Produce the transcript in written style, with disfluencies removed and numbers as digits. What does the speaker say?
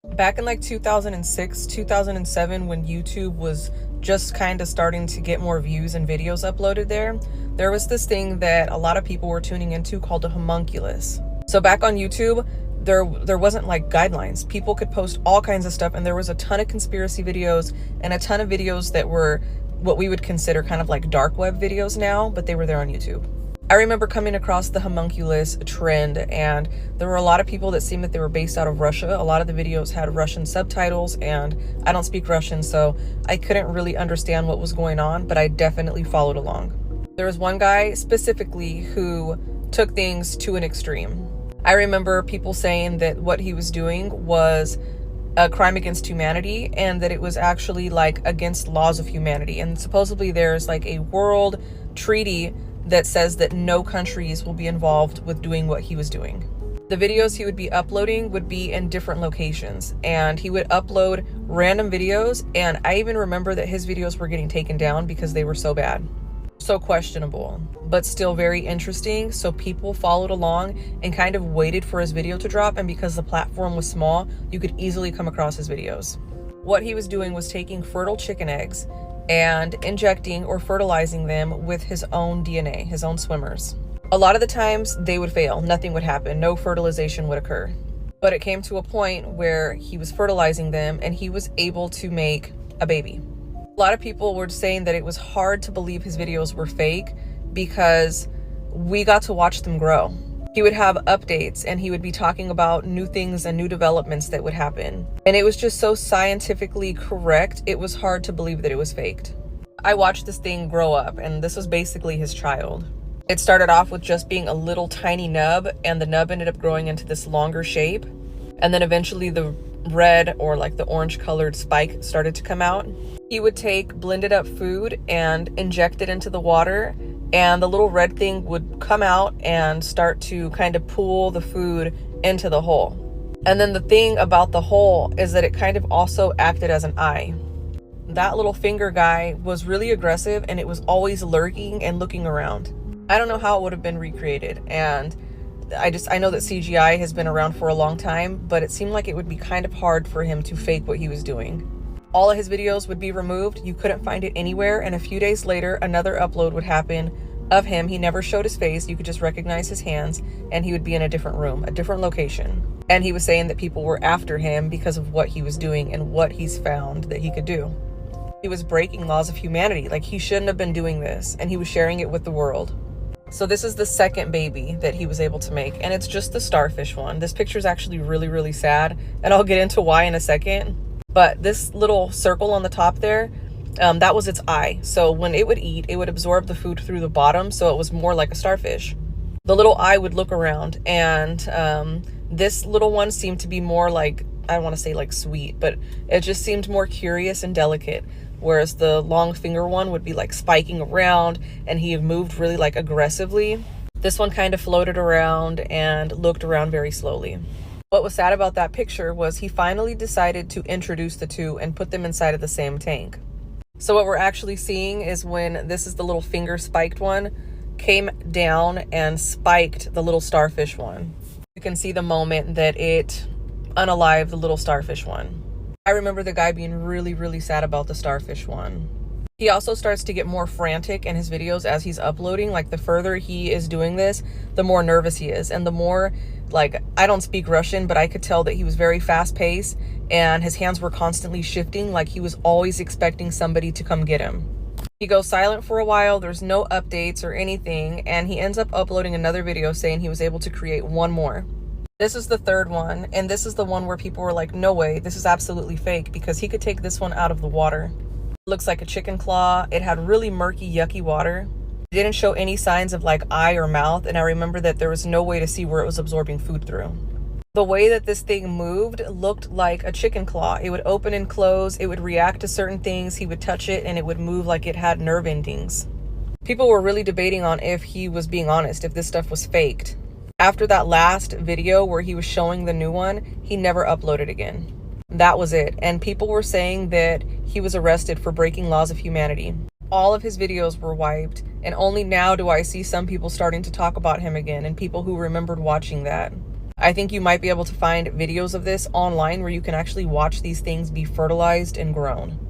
Back in like 2006, 2007, when YouTube was just kind of starting to get more views and videos uploaded there was this thing that a lot of people were tuning into called a homunculus. So back on YouTube, there wasn't like guidelines. People could post all kinds of stuff, and there was a ton of conspiracy videos and a ton of videos that were what we would consider kind of like dark web videos now, but they were there on YouTube. I remember coming across the homunculus trend, and there were a lot of people that seemed that they were based out of Russia. A lot of the videos had Russian subtitles, and I don't speak Russian, so I couldn't really understand what was going on, but I definitely followed along. There was one guy specifically who took things to an extreme. I remember people saying that what he was doing was a crime against humanity, and that it was actually like against laws of humanity. And supposedly there's like a world treaty that says that no countries will be involved with doing what he was doing. The videos he would be uploading would be in different locations, and he would upload random videos, and I even remember that his videos were getting taken down because they were so bad. So questionable, but still very interesting. So people followed along and kind of waited for his video to drop, and because the platform was small, you could easily come across his videos. What he was doing was taking fertile chicken eggs and injecting or fertilizing them with his own DNA, his own swimmers. A lot of the times they would fail, nothing would happen, no fertilization would occur. But it came to a point where he was fertilizing them and he was able to make a baby. A lot of people were saying that it was hard to believe his videos were fake because we got to watch them grow. He would have updates and he would be talking about new things and new developments that would happen. And it was just so scientifically correct, it was hard to believe that it was faked. I watched this thing grow up, and this was basically his child. It started off with just being a little tiny nub, and the nub ended up growing into this longer shape. And then eventually the red or like the orange colored spike started to come out. He would take blended up food and inject it into the water, and the little red thing would come out and start to kind of pull the food into the hole. And then the thing about the hole is that it kind of also acted as an eye. That little finger guy was really aggressive, and it was always lurking and looking around. I don't know how it would have been recreated, and I know that CGI has been around for a long time, but it seemed like it would be kind of hard for him to fake what he was doing. All of his videos would be removed. You couldn't find it anywhere. And a few days later, another upload would happen of him. He never showed his face. You could just recognize his hands, and he would be in a different room, a different location. And he was saying that people were after him because of what he was doing and what he's found that he could do. He was breaking laws of humanity. Like, he shouldn't have been doing this, and he was sharing it with the world. So this is the second baby that he was able to make, and it's just the starfish one. This picture is actually really, really sad, and I'll get into why in a second. But this little circle on the top there, that was its eye. So when it would eat, it would absorb the food through the bottom, so it was more like a starfish. The little eye would look around, and this little one seemed to be more like, I don't want to say like sweet, but it just seemed more curious and delicate. Whereas the long finger one would be like spiking around, and he moved really like aggressively. This one kind of floated around and looked around very slowly. What was sad about that picture was he finally decided to introduce the two and put them inside of the same tank. So what we're actually seeing is when this is the little finger spiked one, came down and spiked the little starfish one. You can see the moment that it unalived the little starfish one. I remember the guy being really, really sad about the starfish one. He also starts to get more frantic in his videos as he's uploading. Like, the further he is doing this, the more nervous he is. And the more, like, I don't speak Russian, but I could tell that he was very fast paced and his hands were constantly shifting. Like, he was always expecting somebody to come get him. He goes silent for a while. There's no updates or anything. And he ends up uploading another video saying he was able to create one more. This is the third one. And this is the one where people were like, no way, this is absolutely fake, because he could take this one out of the water. Looks like a chicken claw. It had really murky, yucky water. It didn't show any signs of like eye or mouth, and I remember that there was no way to see where it was absorbing food through. The way that this thing moved looked like a chicken claw. It would open and close, it would react to certain things, he would touch it, and it would move like it had nerve endings. People were really debating on if he was being honest, if this stuff was faked. After that last video where he was showing the new one, he never uploaded again. That was it. And people were saying that he was arrested for breaking laws of humanity. All of his videos were wiped, and only now do I see some people starting to talk about him again, and people who remembered watching that. I think you might be able to find videos of this online where you can actually watch these things be fertilized and grown.